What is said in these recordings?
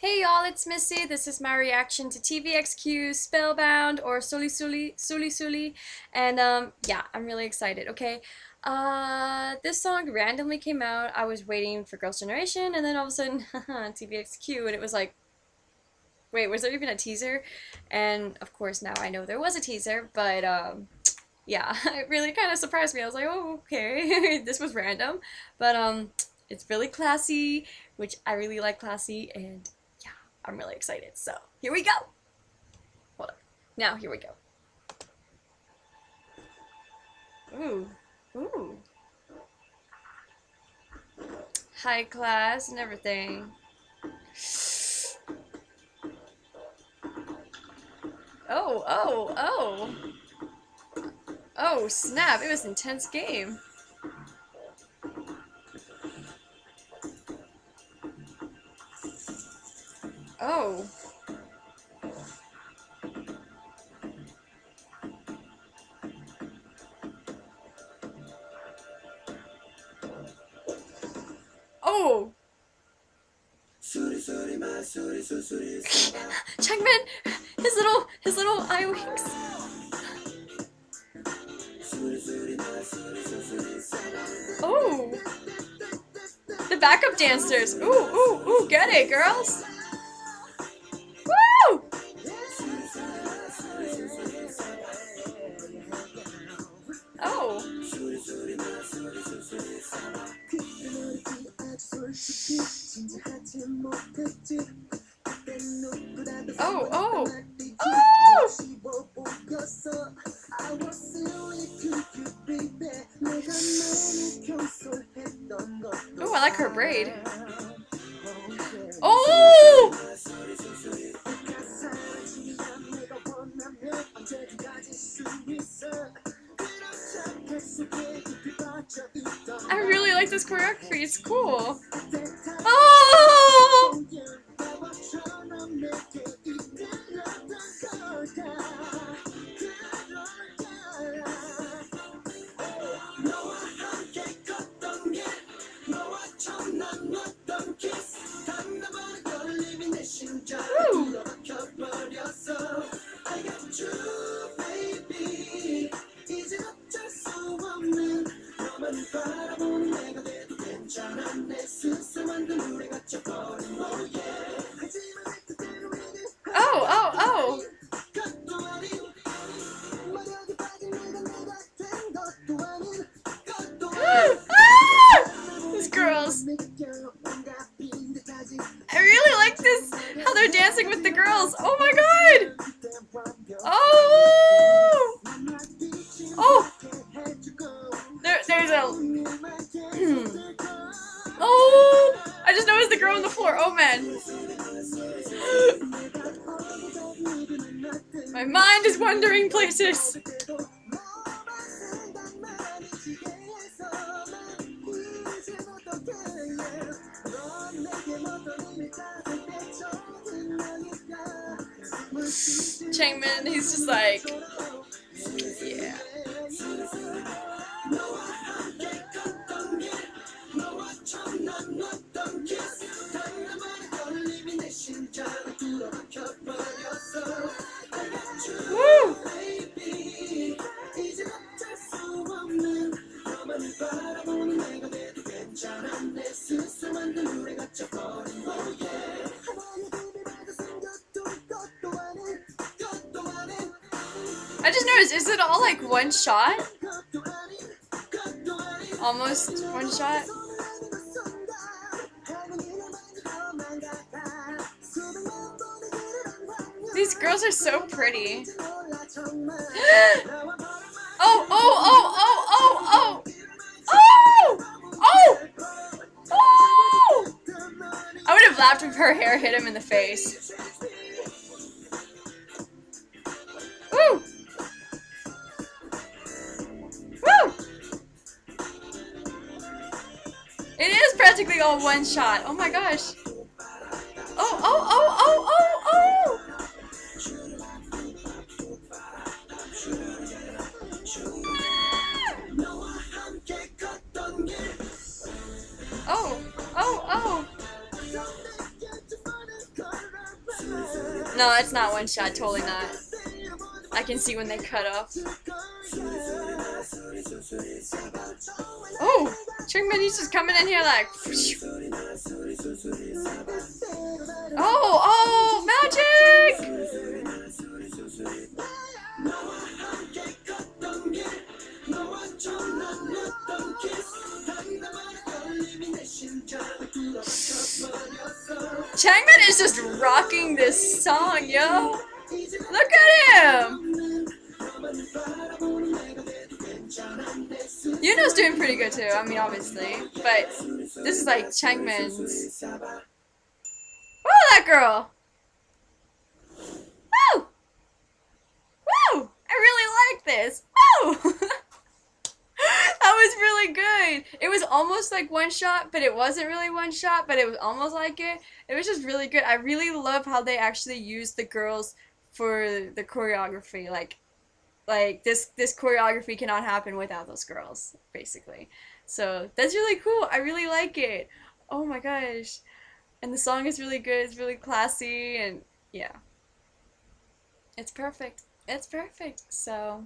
Hey y'all, it's Missy. This is my reaction to TVXQ, Spellbound, or Sulisu리, and yeah, I'm really excited, okay? This song randomly came out. I was waiting for Girls' Generation, and then all of a sudden, TVXQ, and it was like, wait, was there even a teaser? And of course now I know there was a teaser, but yeah, it really kind of surprised me. I was like, oh, okay, this was random, but it's really classy, which I really like classy, and I'm really excited. So here we go. Hold on. Now here we go. Ooh. Ooh. High class and everything. Oh, oh, oh. Oh, snap. It was an intense game. Oh. Oh. Changmin, his little eye wings. Oh. The backup dancers. Ooh, ooh, ooh, get it, girls. Woo! Oh. Oh, oh. Oh! Oh, I like her braid. Oh! I really like this choreography. It's cool. Oh! Woo. Oh, oh, oh. These girls. I really like this, how they're dancing with the girls. Oh my god. Oh. Oh. There's a... Oh. I just noticed the girl on the floor. Oh man. My mind is wandering places. Changmin, he's just like, yeah. Woo! I just noticed, is it all like one shot? Almost one shot? These girls are so pretty. Oh, oh, oh, oh, oh, oh! Oh! Oh! Oh! I would have laughed if her hair hit him in the face. Woo! Woo! It is practically all one shot. Oh my gosh. Oh, oh, oh, oh, oh, oh! Oh, oh, oh! No, it's not one shot, totally not. I can see when they cut off. Oh! Chungmin, he's just coming in here like... Oh! Magic! Changmin is just rocking this song, yo! Look at him! Yuno's doing pretty good too, I mean obviously, but this is like Changmin's. Oh, that girl! Woo! Woo! I really like this! Woo! That was really good. It was almost like one shot, but it wasn't really one shot, but it was almost like it. It was just really good. I really love how they actually used the girls for the choreography. Like this choreography cannot happen without those girls, basically. So that's really cool. I really like it. Oh my gosh. And the song is really good. It's really classy, and yeah. It's perfect. It's perfect. So,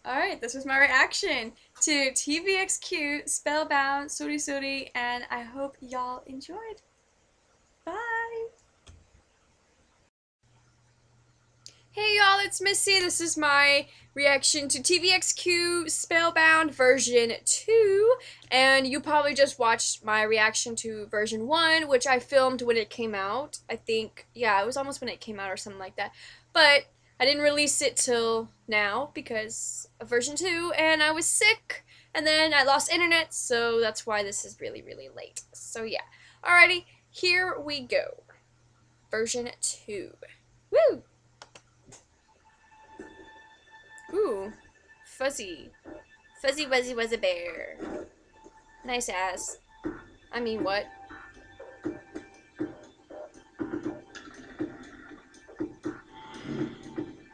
alright, this was my reaction to TVXQ, Spellbound, Suri Suri, and I hope y'all enjoyed. Bye! Hey y'all, it's Missy. This is my reaction to TVXQ Spellbound version 2, and you probably just watched my reaction to version 1, which I filmed when it came out. I think, yeah, it was almost when it came out or something like that. But I didn't release it till now because of version 2, and I was sick, and then I lost internet, so that's why this is really, really late. So yeah. Alrighty, here we go. Version 2. Woo! Ooh, fuzzy. Fuzzy Wuzzy was a bear. Nice ass. I mean, what?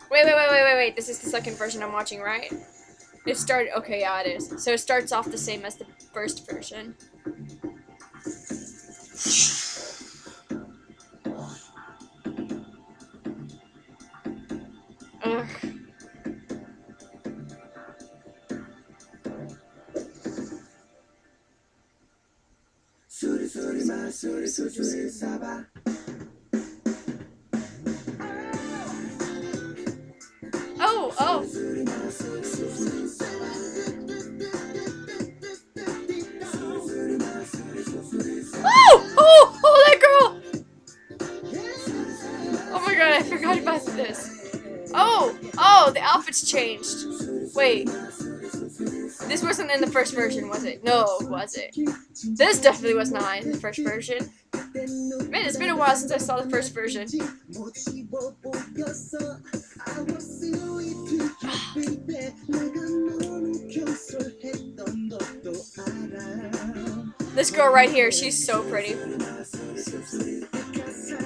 Wait. This is the second version I'm watching, right? It started, okay, yeah, it is. So it starts off the same as the first version. Ugh. Oh, oh. Oh, that girl. Oh my god, I forgot about this. Oh, the outfit's changed. Wait. This wasn't in the first version, was it? No, was it? This definitely was not in the first version. Man, it's been a while since I saw the first version. This girl right here, she's so pretty.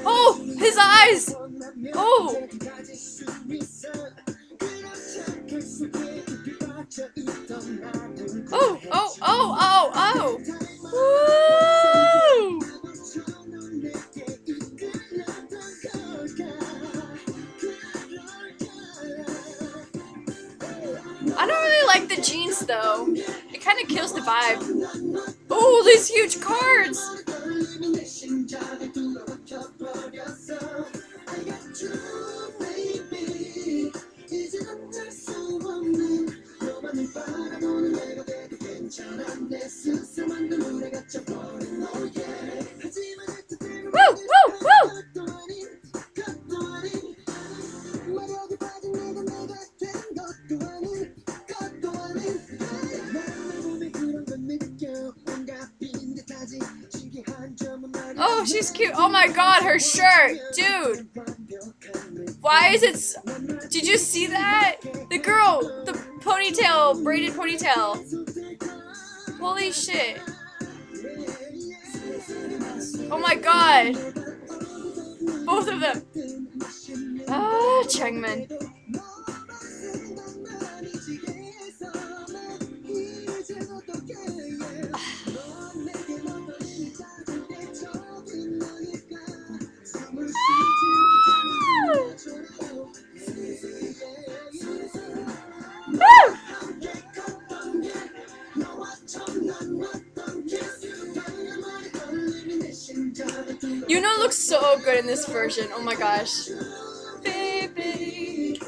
Oh, his eyes! Oh! Oh! Woo! I don't really like the jeans though. It kind of kills the vibe. Oh, these huge cards! Woo! Oh, she's cute. Oh my god, her shirt. Dude. Why is it... Did you see that? The girl, the ponytail, braided ponytail. Holy shit. Oh my god. Both of them. Ah, Changmin. Yuno looks so good in this version. Oh my gosh. Baby.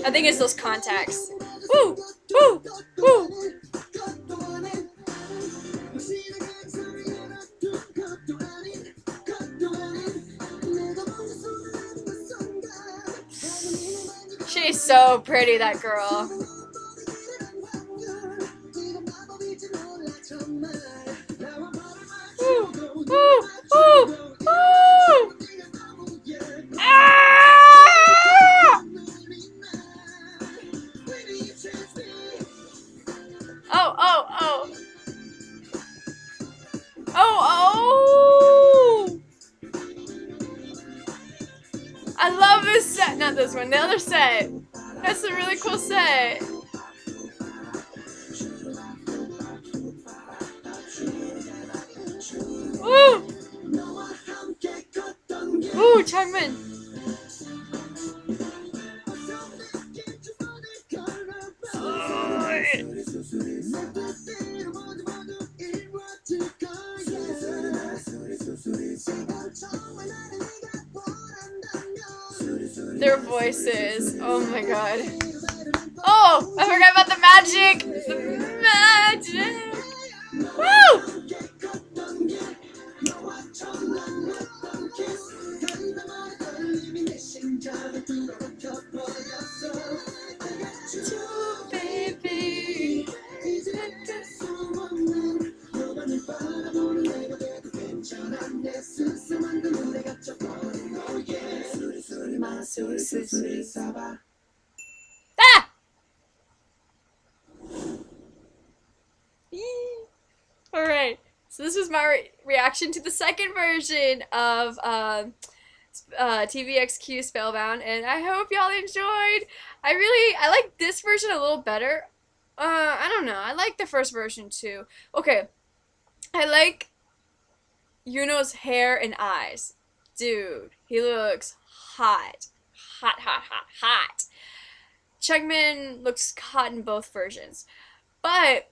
I think it's those contacts. Woo! Woo! Woo! She's so pretty, that girl. Woo! Woo! Woo! Woo! Ah! Oh, oh, oh. Oh, oh. I love this set. Not this one, the other set. That's a really cool set. Woo! Ooh, Changmin. Their voices. Oh my god. Oh, I forgot about the magic. The magic. Woo! Ah! Alright, so this was my reaction to the second version of TVXQ Spellbound, and I hope y'all enjoyed. I like this version a little better. I don't know, I like the first version too. Okay, I like Yuno's hair and eyes. Dude, he looks hot. Hot, hot, hot, hot. Changmin looks hot in both versions. But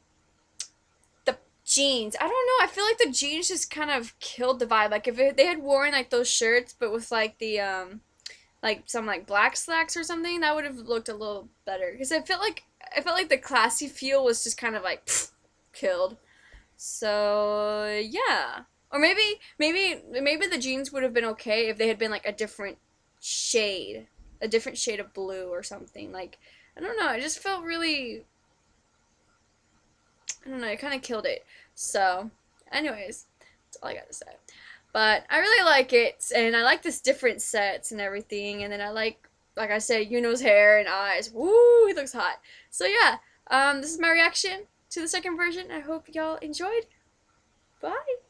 the jeans, I don't know, I feel like the jeans just kind of killed the vibe. Like if they had worn like those shirts but with like the like some like black slacks or something, that would have looked a little better. Because I felt like the classy feel was just kind of like pfft, killed. So yeah. Or maybe the jeans would have been okay if they had been like a different shade of blue or something. Like, I don't know, it just felt really, I don't know, it kind of killed it. So, anyways, that's all I got to say. But I really like it, and I like this different sets and everything, and then I like I said, Yuno's hair and eyes. Woo, he looks hot. So yeah, this is my reaction to the second version. I hope y'all enjoyed. Bye!